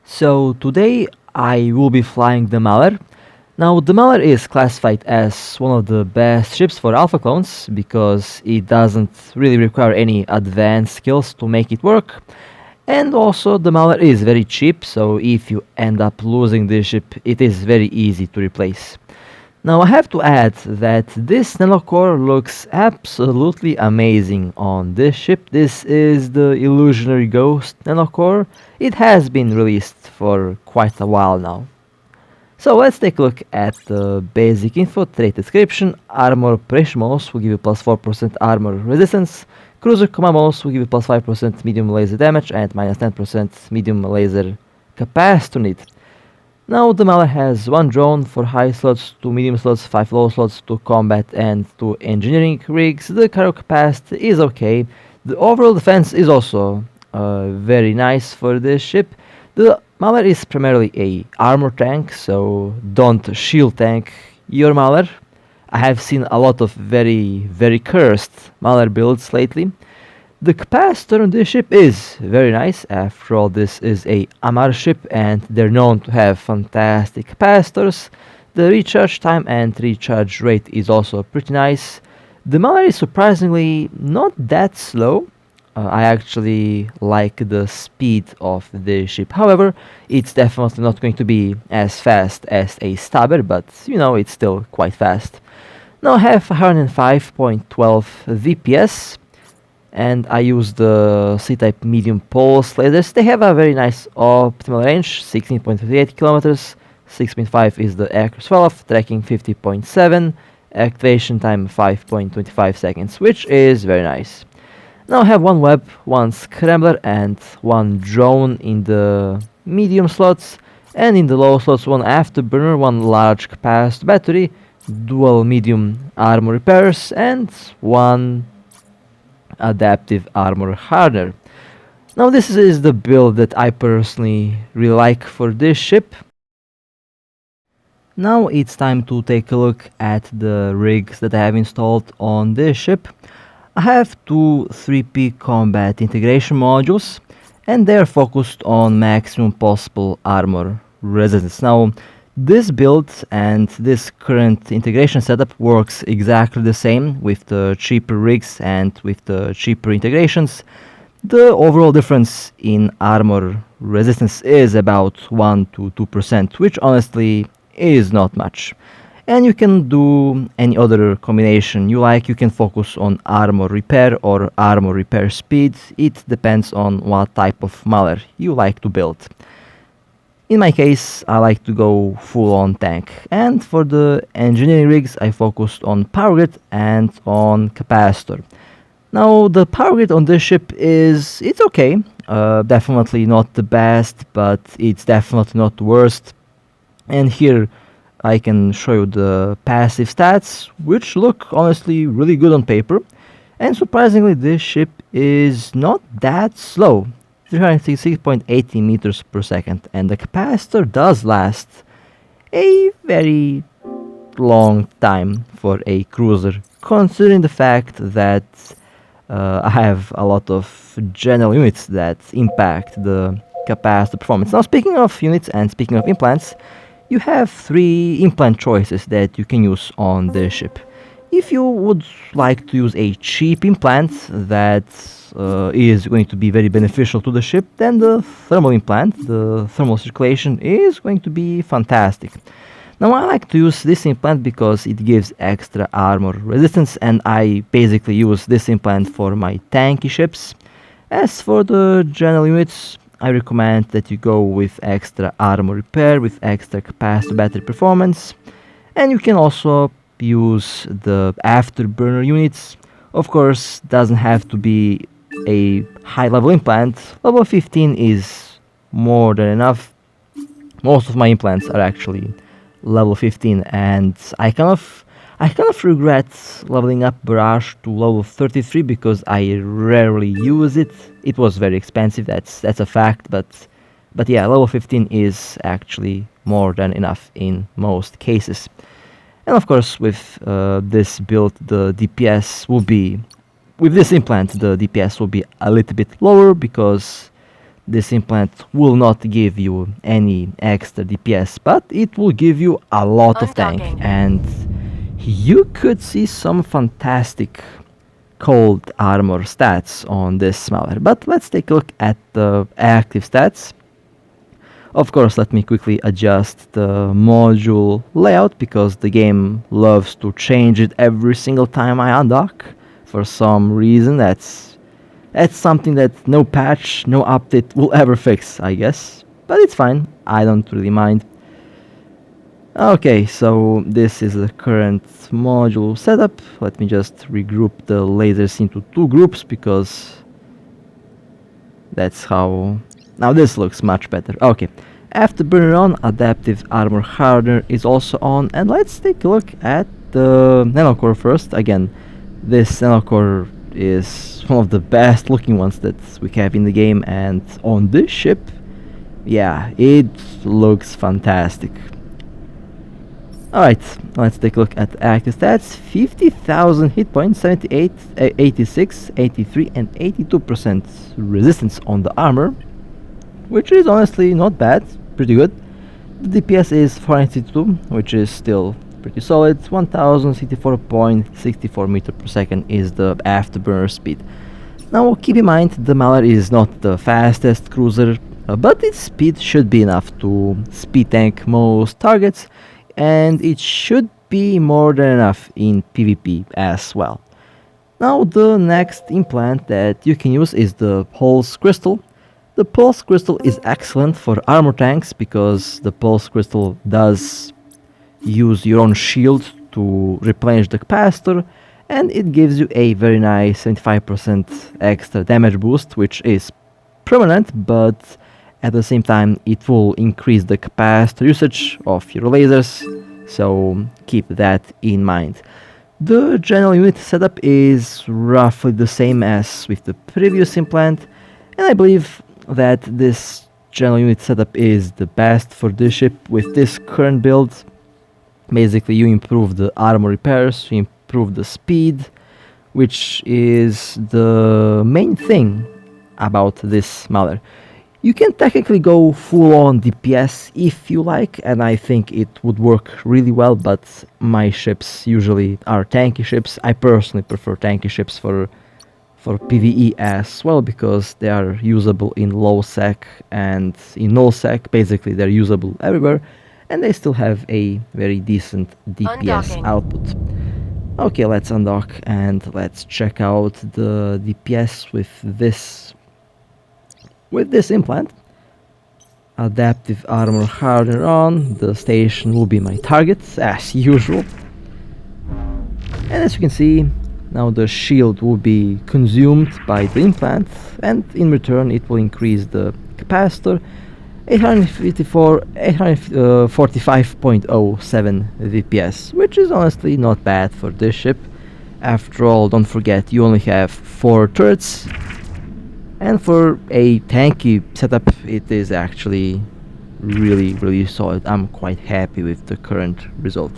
So today I will be flying the Amarr. Now the Amarr is classified as one of the best ships for alpha clones because it doesn't really require any advanced skills to make it work. And also the Amarr is very cheap, so if you end up losing this ship, it is very easy to replace. Now I have to add that this nanocore looks absolutely amazing on this ship. This is the Illusionary Ghost nanocore. It has been released for quite a while now. So let's take a look at the basic info. Trait description: armor operation models will give you plus 4% armor resistance. Cruiser command models will give you plus 5% medium laser damage and minus 10% medium laser capacitor need. Now the Amarr has one drone for high slots, 2 medium slots, 5 low slots, 2 combat and 2 engineering rigs. The cargo capacity is okay. The overall defense is also very nice for this ship. The Amarr is primarily a armor tank, so don't shield tank your Amarr. I have seen a lot of very cursed Amarr builds lately. The capacitor on this ship is very nice. After all, this is a Amarr ship and they're known to have fantastic capacitors. The recharge time and recharge rate is also pretty nice. The Amarr is surprisingly not that slow. I actually like the speed of the ship. However, it's definitely not going to be as fast as a Stabber, but you know, it's still quite fast. Now I have 105.12 DPS. And I use the C-type medium pulse lasers. They have a very nice optimal range, 16.38 kilometers. 6.5 is the accuracy swell-off, tracking 50.7, activation time 5.25 seconds, which is very nice. Now I have one web, one scrambler, and one drone in the medium slots, and in the low slots one afterburner, one large capacitor battery, dual medium armor repairs, and one adaptive armor hardener. Now this is the build that I personally really like for this ship. Now it's time to take a look at the rigs that I have installed on this ship. I have two 3P combat integration modules and they are focused on maximum possible armor resistance. Now this build and this current integration setup works exactly the same with the cheaper rigs and with the cheaper integrations. The overall difference in armor resistance is about 1 to 2%, which honestly is not much. And you can do any other combination you like. You can focus on armor repair or armor repair speed. It depends on what type of Amarr you like to build. In my case, I like to go full-on tank, and for the engineering rigs I focused on power grid and on capacitor. Now the power grid on this ship it's okay, definitely not the best, but it's definitely not the worst. And here I can show you the passive stats, which look honestly really good on paper, and surprisingly this ship is not that slow. 366.80 meters per second, and the capacitor does last a very long time for a cruiser, considering the fact that I have a lot of general units that impact the capacitor performance. Now speaking of units and speaking of implants, you have 3 implant choices that you can use on this ship. If you would like to use a cheap implant that is going to be very beneficial to the ship, then the thermal implant, the thermal circulation, is going to be fantastic. Now I like to use this implant because it gives extra armor resistance, and I basically use this implant for my tanky ships. As for the general units, I recommend that you go with extra armor repair, with extra capacitor battery performance, and you can also use the afterburner units. Of course, doesn't have to be a high level implant. Level 15 is more than enough. Most of my implants are actually level 15, and I kind of regret leveling up Barrage to level 33 because I rarely use it. It was very expensive, that's a fact, but yeah, level 15 is actually more than enough in most cases. And of course, with this build, the DPS will be, with this implant, the DPS will be a little bit lower because this implant will not give you any extra DPS, but it will give you a lot of tank, and you could see some fantastic cold armor stats on this Malware. But let's take a look at the active stats. Of course, let me quickly adjust the module layout because the game loves to change it every single time I undock. For some reason, that's something that no patch, no update will ever fix, I guess. But it's fine, I don't really mind. Okay, so this is the current module setup. Let me just regroup the lasers into two groups because that's how... Now this looks much better. Okay, Afterburner on, Adaptive Armor Hardener is also on, and let's take a look at the Nanocore first. Again, this Nanocore is one of the best looking ones that we have in the game, and on this ship, yeah, it looks fantastic. Alright, let's take a look at active stats. 50,000 hit points, 78, 86, 83 and 82% resistance on the armor, which is honestly not bad, pretty good. The DPS is 492, which is still pretty solid. 1064.64 meter per second is the afterburner speed. Now keep in mind the Amarr is not the fastest cruiser, but its speed should be enough to speed tank most targets, and it should be more than enough in PvP as well. Now the next implant that you can use is the Pulse Crystal. The Pulse Crystal is excellent for armor tanks because the Pulse Crystal does use your own shield to replenish the capacitor, and it gives you a very nice 75% extra damage boost, which is permanent, but at the same time it will increase the capacitor usage of your lasers, so keep that in mind. The general unit setup is roughly the same as with the previous implant, and I believe that this general unit setup is the best for this ship with this current build. Basically you improve the armor repairs, you improve the speed, which is the main thing about this Amarr. You can technically go full on DPS if you like, and I think it would work really well, but my ships usually are tanky ships. I personally prefer tanky ships for PvE as well because they are usable in low sec and in null sec. Basically they're usable everywhere, and they still have a very decent DPS output. Okay, let's undock and let's check out the DPS with this implant. Adaptive Armor Hardener on, the station will be my target as usual. And as you can see, now the shield will be consumed by the implant, and in return it will increase the capacitor. 845.07 DPS, which is honestly not bad for this ship. After all, don't forget you only have 4 turrets, and for a tanky setup it is actually really solid. I'm quite happy with the current result.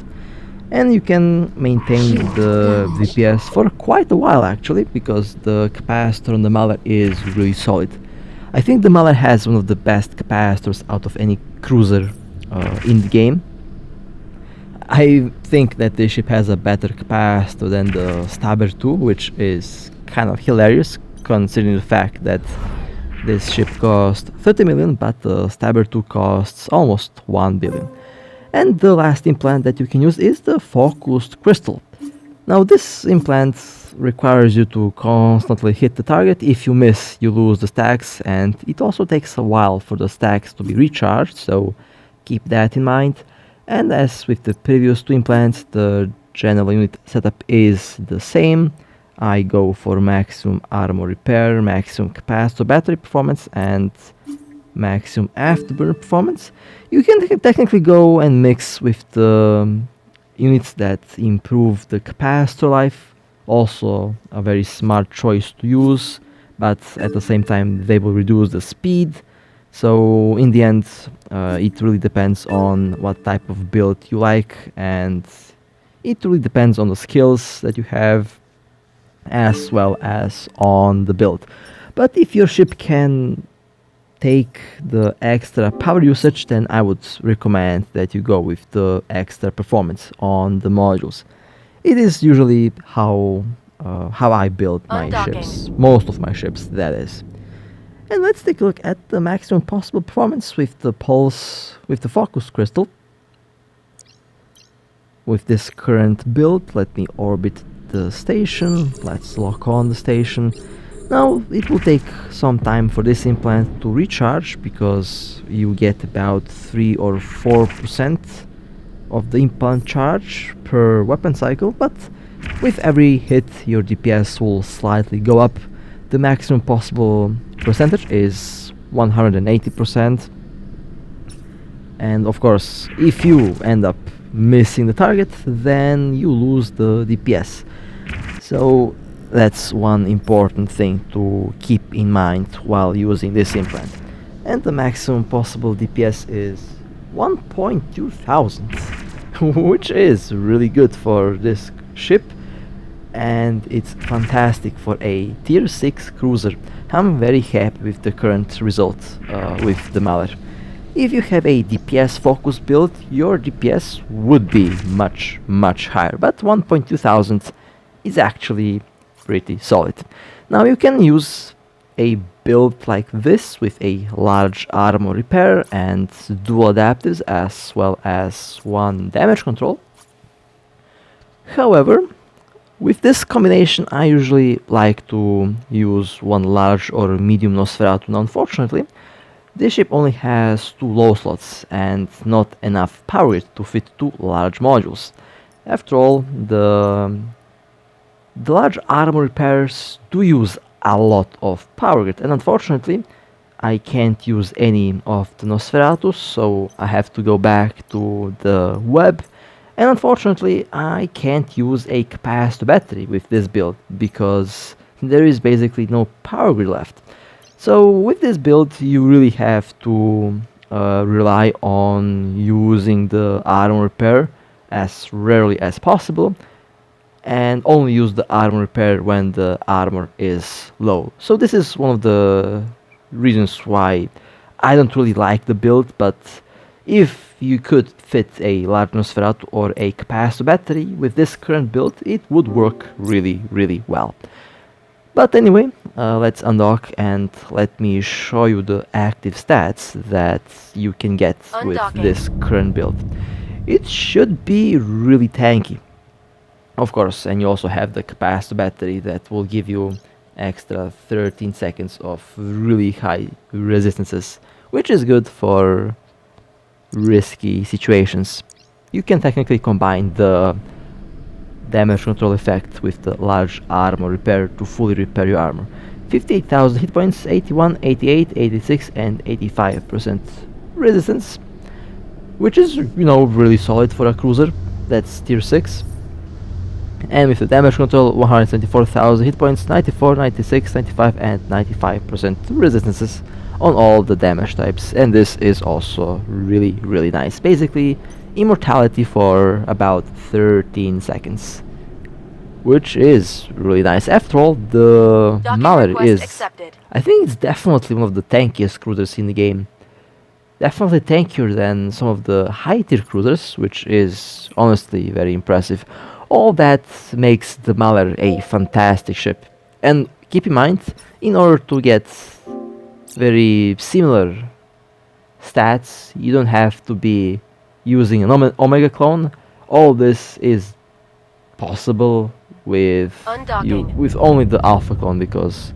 And you can maintain the DPS for quite a while actually, because the capacitor on the Amarr is really solid. I think the Amarr has one of the best capacitors out of any cruiser in the game. I think that this ship has a better capacitor than the Stabber 2, which is kind of hilarious considering the fact that this ship costs 30 million, but the Stabber 2 costs almost 1 billion. And the last implant that you can use is the Focused Crystal. Now this implant requires you to constantly hit the target. If you miss, you lose the stacks, and it also takes a while for the stacks to be recharged, so keep that in mind. And as with the previous 2 implants, the general unit setup is the same. I go for maximum armor repair, maximum capacitor battery performance, and maximum afterburner performance. You can technically go and mix with the units that improve the capacitor life. Also a very smart choice to use, but at the same time they will reduce the speed. So in the end it really depends on what type of build you like, and it really depends on the skills that you have as well as on the build. But if your ship can take the extra power usage, then I would recommend that you go with the extra performance on the modules. It is usually how I build my ships, most of my ships, that is. And let's take a look at the maximum possible performance with the pulse, with the focus crystal. With this current build, let me orbit the station. Let's lock on the station. Now it will take some time for this implant to recharge, because you get about 3 or 4% of the implant charge per weapon cycle, but with every hit your DPS will slightly go up. The maximum possible percentage is 180%, and of course if you end up missing the target, then you lose the DPS. So that's one important thing to keep in mind while using this implant. And the maximum possible DPS is 1.2 thousand, which is really good for this ship, and it's fantastic for a tier 6 cruiser. I'm very happy with the current result with the Amarr. If you have a DPS focused build, your DPS would be much higher, but 1.2 thousand is actually pretty solid. Now you can use a build like this with a large armor repair and dual adaptives, as well as one damage control. However, with this combination I usually like to use one large or medium Nosferatu. Now unfortunately, this ship only has 2 low slots and not enough power grid to fit 2 large modules. After all, the large armor repairs do use a lot of power grid, and unfortunately I can't use any of the Nosferatus, so I have to go back to the web. And unfortunately I can't use a capacitor battery with this build, because there is basically no power grid left. So with this build you really have to rely on using the armor repair as rarely as possible, and only use the armor repair when the armor is low. So this is one of the reasons why I don't really like the build, but if you could fit a large Nosferatu or a capacitor battery with this current build, it would work really well. But anyway, let's undock and let me show you the active stats that you can get with this current build. It should be really tanky, of course, and you also have the capacitor battery that will give you extra 13 seconds of really high resistances, which is good for risky situations. You can technically combine the damage control effect with the large armor repair to fully repair your armor. 58,000 hit points, 81, 88, 86 and 85% resistance, which is, you know, really solid for a cruiser that's tier 6. And with the damage control, 174,000 hit points, 94, 96, 95 and 95% resistances on all the damage types, and this is also really nice. Basically immortality for about 13 seconds, which is really nice. After all, the Amarr is accepted. I think it's definitely one of the tankiest cruisers in the game. Definitely tankier than some of the high tier cruisers, which is honestly very impressive. All that makes the Amarr a fantastic ship. And keep in mind, in order to get very similar stats, you don't have to be using an Omega clone. All this is possible with only the Alpha clone, because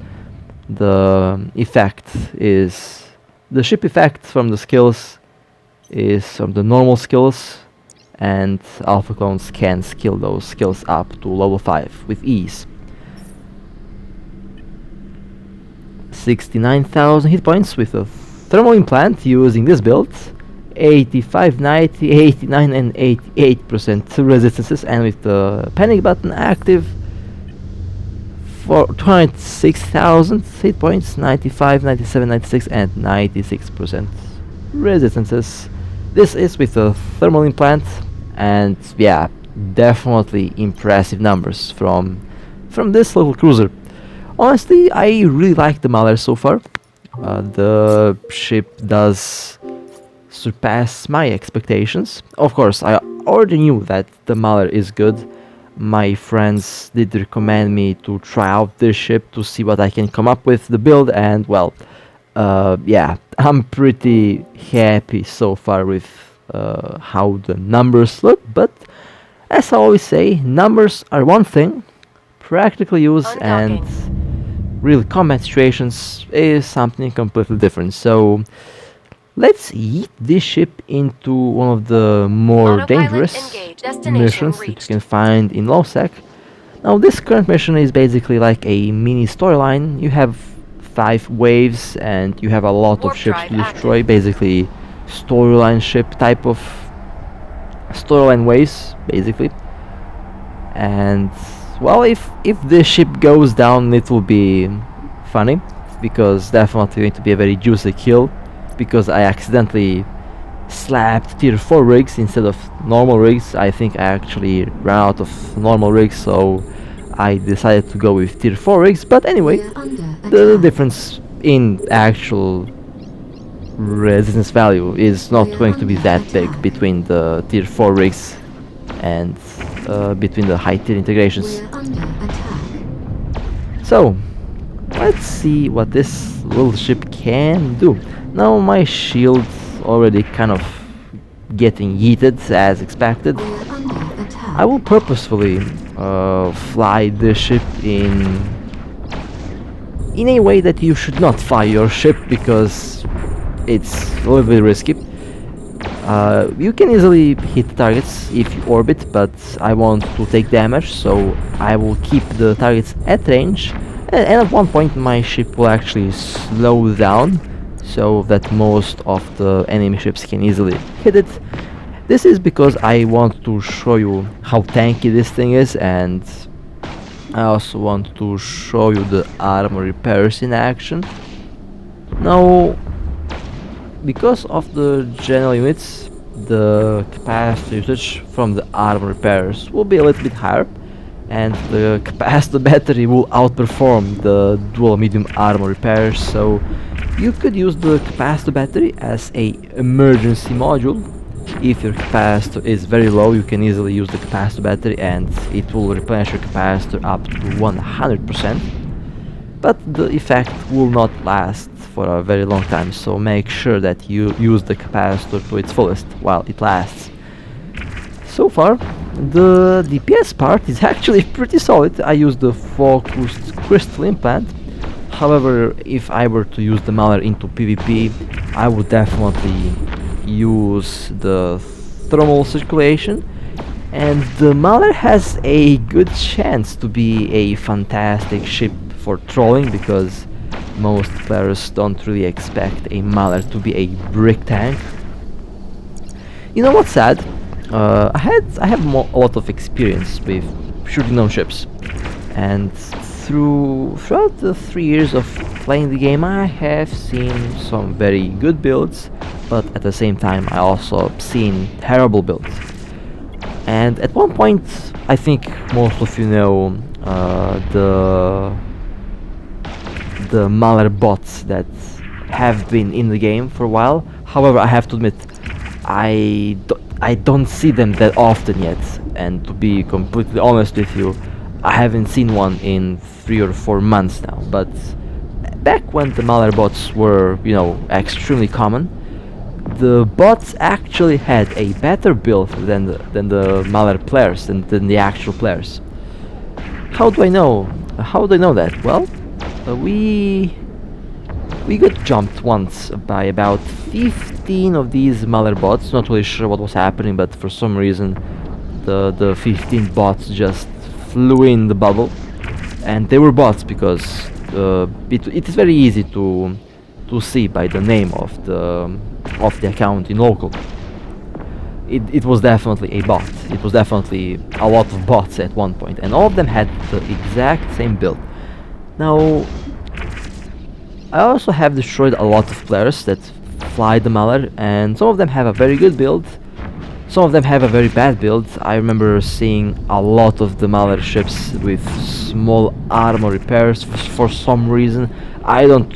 the effect is the ship effect from the skills is from the normal skills, and Alpha clones can skill those skills up to level 5 with ease. 69,000 hit points with a thermal implant using this build, 85, 90, 89 and 88% resistances, and with the panic button active for 206,000 hit points, 95, 97, 96 and 96% resistances. This is with a thermal implant, and yeah, definitely impressive numbers from this little cruiser. Honestly, I really like the Amarr so far. The ship does surpass my expectations. Of course, I already knew that the Mauler is good. My friends did recommend me to try out this ship to see what I can come up with the build, and well, yeah, I'm pretty happy so far with how the numbers look, but as I always say, numbers are one thing, practical use and real combat situations is something completely different. So let's yeet this ship into one of the more dangerous missions that you can find in LowSec. Now this current mission is basically like a mini storyline. You have 5 waves and you have a lot of ships to destroy, basically storyline ship type of storyline waves basically. And well, if this ship goes down, it will be funny, because definitely going to be a very juicy kill, because I accidentally slapped tier 4 rigs instead of normal rigs. I think I actually ran out of normal rigs, so I decided to go with tier 4 rigs. But anyway, the difference in actual resistance value is not going to be that big between the tier 4 rigs and between the high tier integrations. So let's see what this little ship can do. Now my shield's already kind of getting yeeted as expected. I will purposefully fly this ship in a way that you should not fly your ship, because it's a little bit risky. You can easily hit targets if you orbit, but I want to take damage, so I will keep the targets at range, and at one point my ship will actually slow down so that most of the enemy ships can easily hit it. This is because I want to show you how tanky this thing is, and I also want to show you the armor repairs in action. Now, because of the general units, the capacity usage from the armor repairs will be a little bit higher, and the capacitor battery will outperform the dual medium armor repairs, so you could use the capacitor battery as a emergency module. If your capacitor is very low, you can easily use the capacitor battery and it will replenish your capacitor up to 100%. But the effect will not last for a very long time, so make sure that you use the capacitor to its fullest while it lasts. So far, the DPS part is actually pretty solid. I used the focused crystal implant. However, if I were to use the Mauler into PvP, I would definitely use the thermal circulation, and the Mauler has a good chance to be a fantastic ship for trolling, because most players don't really expect a Mauler to be a brick tank. You know what's sad? I have a lot of experience with shooting down ships, and throughout the 3 years of playing the game, I have seen some very good builds, but at the same time I also seen terrible builds. And at one point, I think most of you know the Mauler bots that have been in the game for a while. However, I have to admit, I don't see them that often yet, and to be completely honest with you, I haven't seen one in 3 or 4 months now. But back when the Mauler bots were, you know, extremely common, the bots actually had a better build than the Mauler players, than the actual players. How do I know? How do I know that? Well, we got jumped once by about 15 of these Mauler bots. Not really sure what was happening, but for some reason the 15 bots just flew in the bubble, and they were bots because it is very easy to see by the name of the account in local. It was definitely a bot. It was definitely a lot of bots at one point, and all of them had the exact same build. Now, I also have destroyed a lot of players that fly the Mauler, and some of them have a very good build, Some of them have a very bad build. I remember seeing a lot of the Amarr ships with small armor repairs for some reason. I don't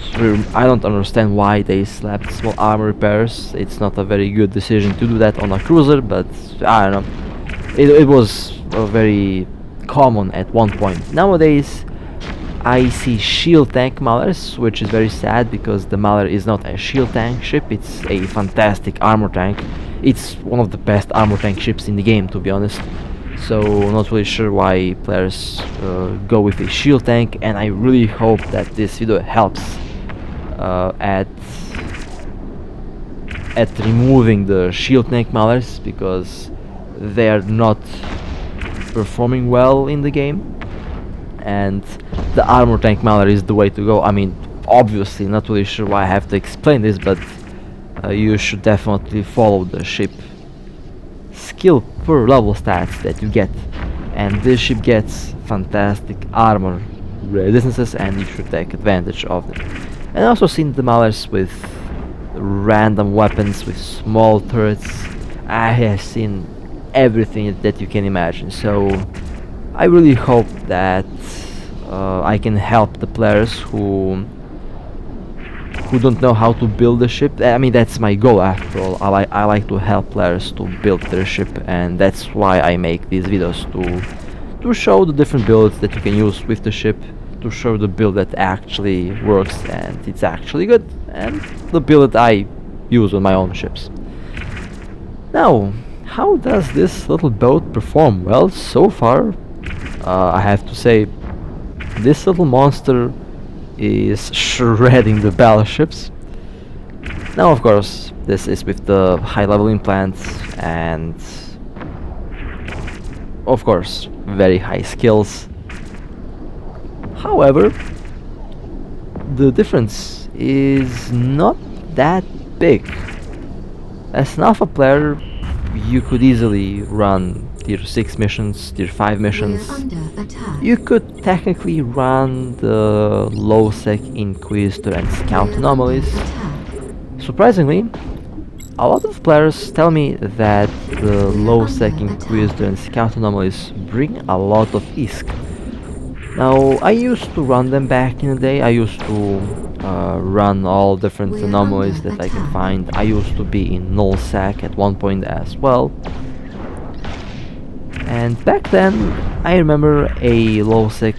understand why they slapped small armor repairs. It's not a very good decision to do that on a cruiser, but I don't know. It was very common at one point. Nowadays, I see shield tank Amarrs, which is very sad because the Amarr is not a shield tank ship. It's a fantastic armor tank. It's one of the best armor tank ships in the game, to be honest. So not really sure why players go with a shield tank, and I really hope that this video helps at removing the shield tank Amarrs, because they are not performing well in the game, and the armor tank Amarr is the way to go. I mean, obviously, not really sure why I have to explain this, but you should definitely follow the ship skill per level stats that you get, and this ship gets fantastic armor resistances, and you should take advantage of them. And I also seen the Amarrs with random weapons, with small turrets. I have seen everything that you can imagine, so I really hope that I can help the players who don't know how to build a ship. I mean, that's my goal after all. I like to help players to build their ship, and that's why I make these videos, to show the different builds that you can use with the ship, to show the build that actually works and it's actually good, and the build that I use on my own ships. Now, how does this little boat perform? Well, so far, I have to say, this little monster is shredding the battleships. Now, of course, this is with the high level implants and, of course, very high skills. However, the difference is not that big. As an alpha player, you could easily run tier 6 missions, tier 5 missions. You could technically run the low sec Inquisitor and Scout anomalies. Surprisingly, a lot of players tell me that the low sec Inquisitor and Scout anomalies bring a lot of ISK. Now, I used to run them back in the day. I used to run all different anomalies that I can find. I used to be in null sec at one point as well. And back then, I remember a low sec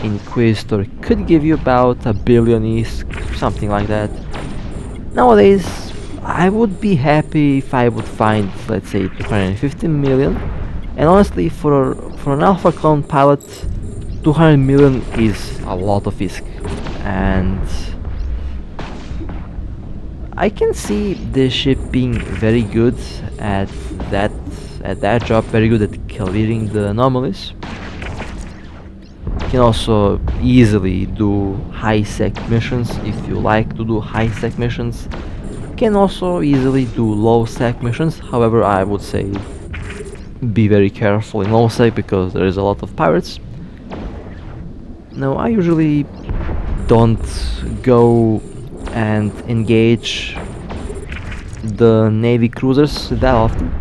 Inquisitor could give you about 1 billion ISK, something like that. Nowadays, I would be happy if I would find, let's say, 250 million. And honestly, for an alpha clone pilot, 200 million is a lot of ISK. And I can see this ship being very good at that job, very good at clearing the anomalies. You can also easily do high sec missions if you like to do high sec missions. You can also easily do low sec missions. However, I would say be very careful in low sec because there is a lot of pirates. Now, I usually don't go and engage the navy cruisers that often.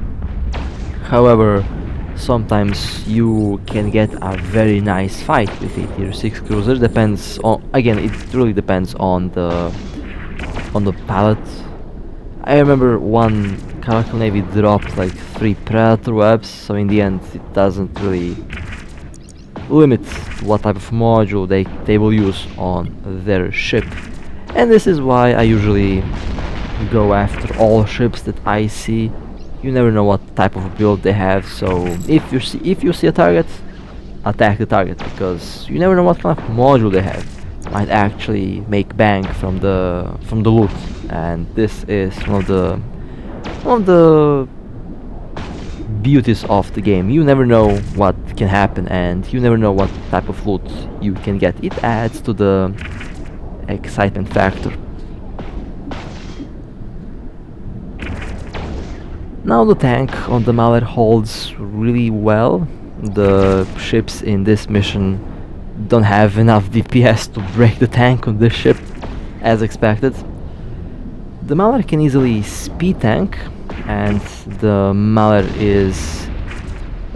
However, sometimes you can get a very nice fight with a tier 6 cruiser. Depends on, again, it really depends on the pilot. I remember one Caracal Navy dropped like 3 Predator webs, so in the end it doesn't really limit what type of module they will use on their ship. And this is why I usually go after all ships that I see. You never know what type of build they have, so if you see a target, attack the target, because you never know what kind of module they have. Might actually make bang from the loot, and this is one of the beauties of the game. You never know what can happen, and you never know what type of loot you can get. It adds to the excitement factor. Now the tank on the Amarr holds really well. The ships in this mission don't have enough DPS to break the tank on this ship, as expected. The Amarr can easily speed tank, and the Mallard is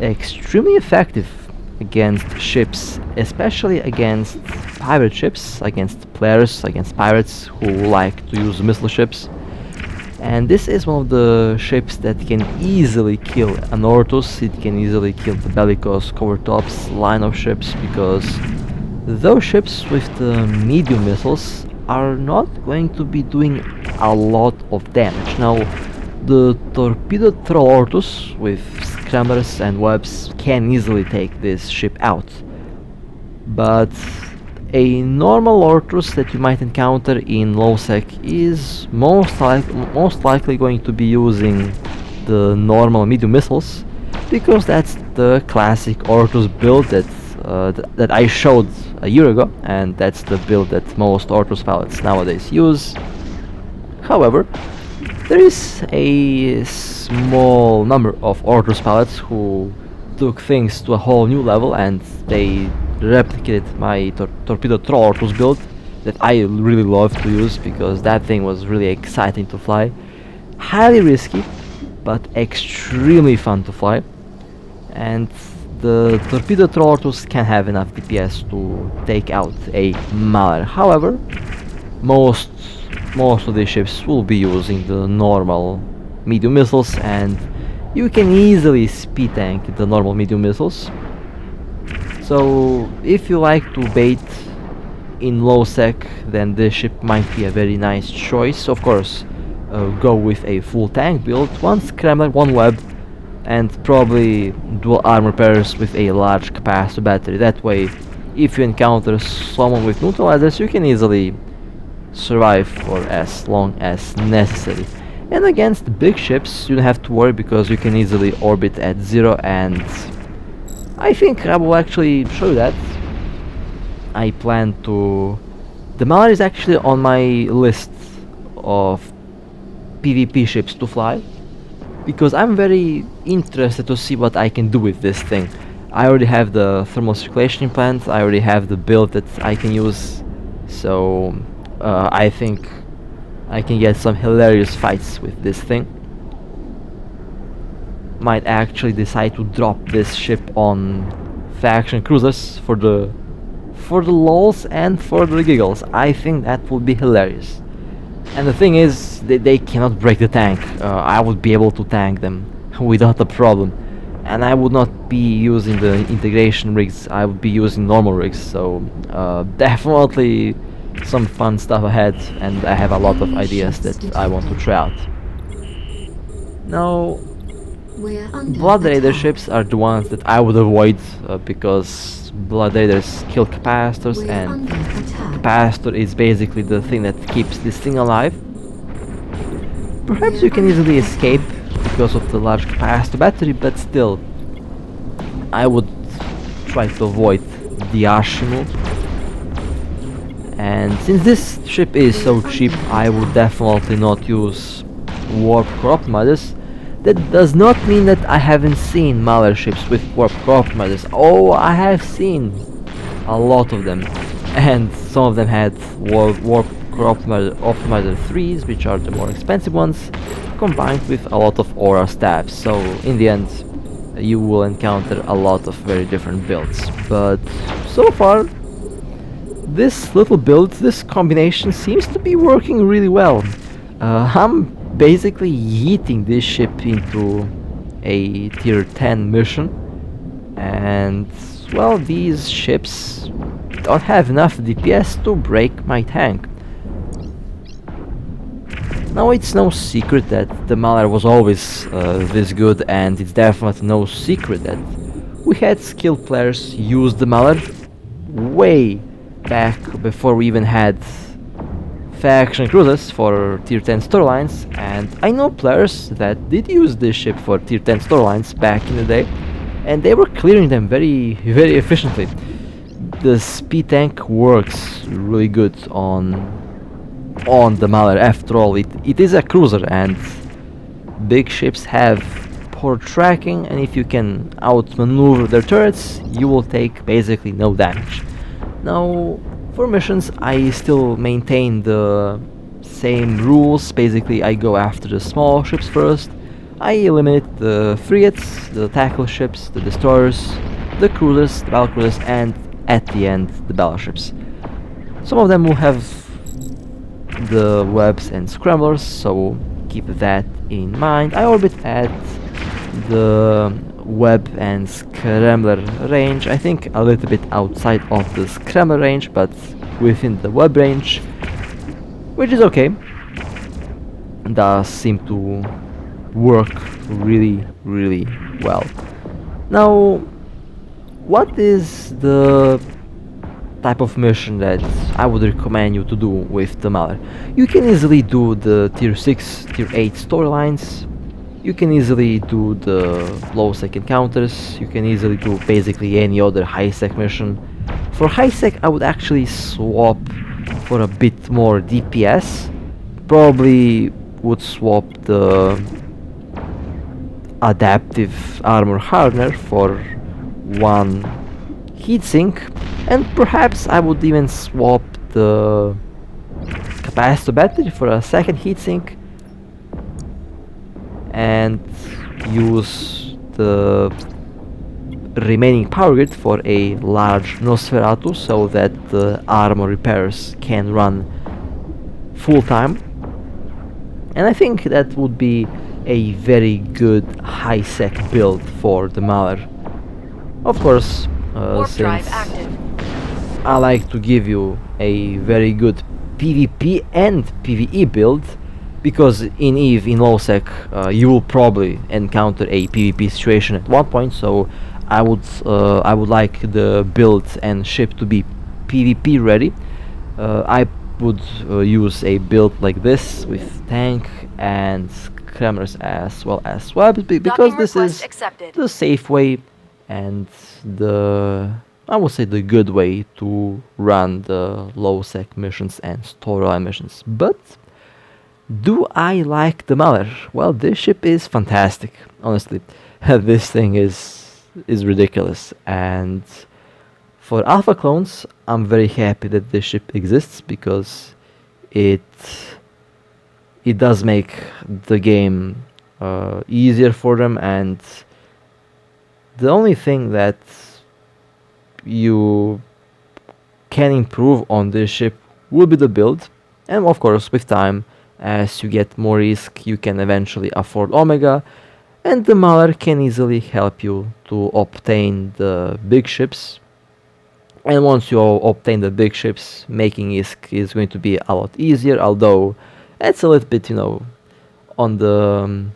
extremely effective against ships, especially against pirate ships, against players, against pirates who like to use missile ships. And this is one of the ships that can easily kill an Ortus. It can easily kill the Bellicose Covertops line of ships, because those ships with the medium missiles are not going to be doing a lot of damage. Now, the torpedo troll Ortus with scramblers and webs can easily take this ship out, but a normal Ortus that you might encounter in low sec is most likely going to be using the normal medium missiles, because that's the classic Ortus build that I showed a year ago, and that's the build that most Ortus pilots nowadays use. However, there is a small number of Ortus pilots who took things to a whole new level, and they replicated my torpedo troll Ortus build that I really love to use, because that thing was really exciting to fly. Highly risky, but extremely fun to fly. And the torpedo troll Ortus can have enough DPS to take out a Mallard. However, most of these ships will be using the normal medium missiles, and you can easily speed tank the normal medium missiles. So if you like to bait in low sec, then this ship might be a very nice choice. Of course, go with a full tank build, one scrambler, one web, and probably dual armor pairs with a large capacitor battery. That way, if you encounter someone with neutralizers, you can easily survive for as long as necessary. And against big ships, you don't have to worry, because you can easily orbit at 0, and I think I will actually show you that. I plan to... The Mallard is actually on my list of PvP ships to fly, because I'm very interested to see what I can do with this thing. I already have the thermal circulation implant, I already have the build that I can use, so I think I can get some hilarious fights with this thing. Might actually decide to drop this ship on faction cruisers for the lols and for the giggles. I think that would be hilarious. And the thing is, they cannot break the tank. I would be able to tank them without a problem, and I would not be using the integration rigs, I would be using normal rigs. So definitely some fun stuff ahead, and I have a lot of ideas that I want to try out. Now, Blood Raider ships are the ones that I would avoid, because Blood Raiders kill capacitors, and capacitor is basically the thing that keeps this thing alive. Perhaps you can easily escape because of the large capacitor battery, but still, I would try to avoid the Ashimu. And since this ship is so cheap, I would definitely not use warp core optimizers. That does not mean that I haven't seen Mallard ships with warp core optimizers. Oh, I have seen a lot of them, and some of them had warp core optimizer 3s, which are the more expensive ones, combined with a lot of aura staffs. So in the end, you will encounter a lot of very different builds. But so far, this little build, this combination seems to be working really well. I'm basically yeeting this ship into a tier 10 mission, and well, these ships don't have enough DPS to break my tank. Now, it's no secret that the Mallard was always this good, and it's definitely no secret that we had skilled players use the Mallard way back before we even had faction cruisers for tier 10 storylines, and I know players that did use this ship for tier 10 storylines back in the day, and they were clearing them very efficiently. The speed tank works really good on the Mallard. After all, it is a cruiser, and big ships have poor tracking, and if you can outmaneuver their turrets, you will take basically no damage. Now, for missions, I still maintain the same rules. Basically, I go after the small ships first, I eliminate the frigates, the tackle ships, the destroyers, the cruisers, the battle cruisers, and at the end the battleships. Some of them will have the webs and scramblers, so keep that in mind. I orbit at the web and scrambler range. I think a little bit outside of the scrambler range, but within the web range, which is okay. Does seem to work really well. Now, what is the type of mission that I would recommend you to do with the Amarr? You can easily do the tier 6, tier 8 storylines. You can easily do the low sec encounters. You can easily do basically any other high sec mission. For high sec, I would actually swap for a bit more DPS. Probably would swap the adaptive armor hardener for one heatsink, and perhaps I would even swap the capacitor battery for a second heatsink and use the remaining power grid for a large Nosferatu so that the armor repairs can run full time. And I think that would be a very good high sec build for the Amarr. Of course, since I like to give you a very good PvP and PvE build, because in EVE, in low sec, you will probably encounter a PvP situation at one point, so I would like the build and ship to be PvP ready. I would use a build like this with tank and scrammers as well as webs, because this is the safe way and I would say the good way to run the low sec missions and storyline missions. But do I like the Amarr? Well, this ship is fantastic, honestly. This thing is ridiculous, and for alpha clones, I'm very happy that this ship exists, because it does make the game easier for them, and the only thing that you can improve on this ship will be the build, and of course with time, as you get more risk, you can eventually afford Omega, and the Amarr can easily help you to obtain the big ships. And once you obtain the big ships, making ISK is going to be a lot easier, although it's a little bit, on the...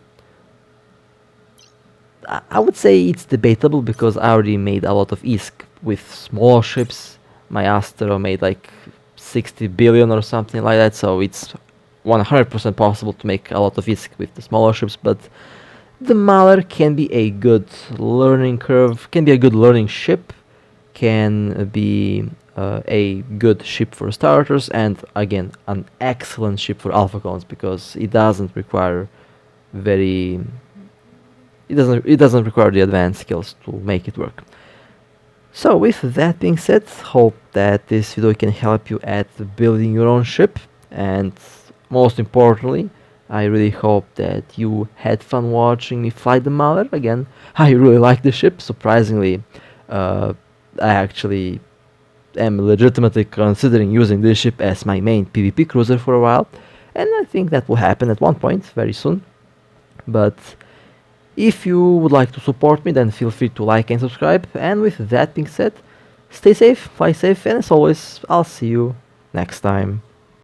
I would say it's debatable, because I already made a lot of ISK with small ships. My Astro made like 60 billion or something like that, so it's 100% possible to make a lot of ISK with the smaller ships, but the Amarr can be a good learning curve, can be a good learning ship, can be a good ship for starters, and again an excellent ship for alpha clones, because it doesn't require it doesn't require the advanced skills to make it work. So with that being said, hope that this video can help you at building your own ship, and most importantly, I really hope that you had fun watching me fly the Amarr. Again, I really like the ship. Surprisingly, I actually am legitimately considering using this ship as my main PvP cruiser for a while, and I think that will happen at one point very soon. But if you would like to support me, then feel free to like and subscribe. And with that being said, stay safe, fly safe, and as always, I'll see you next time.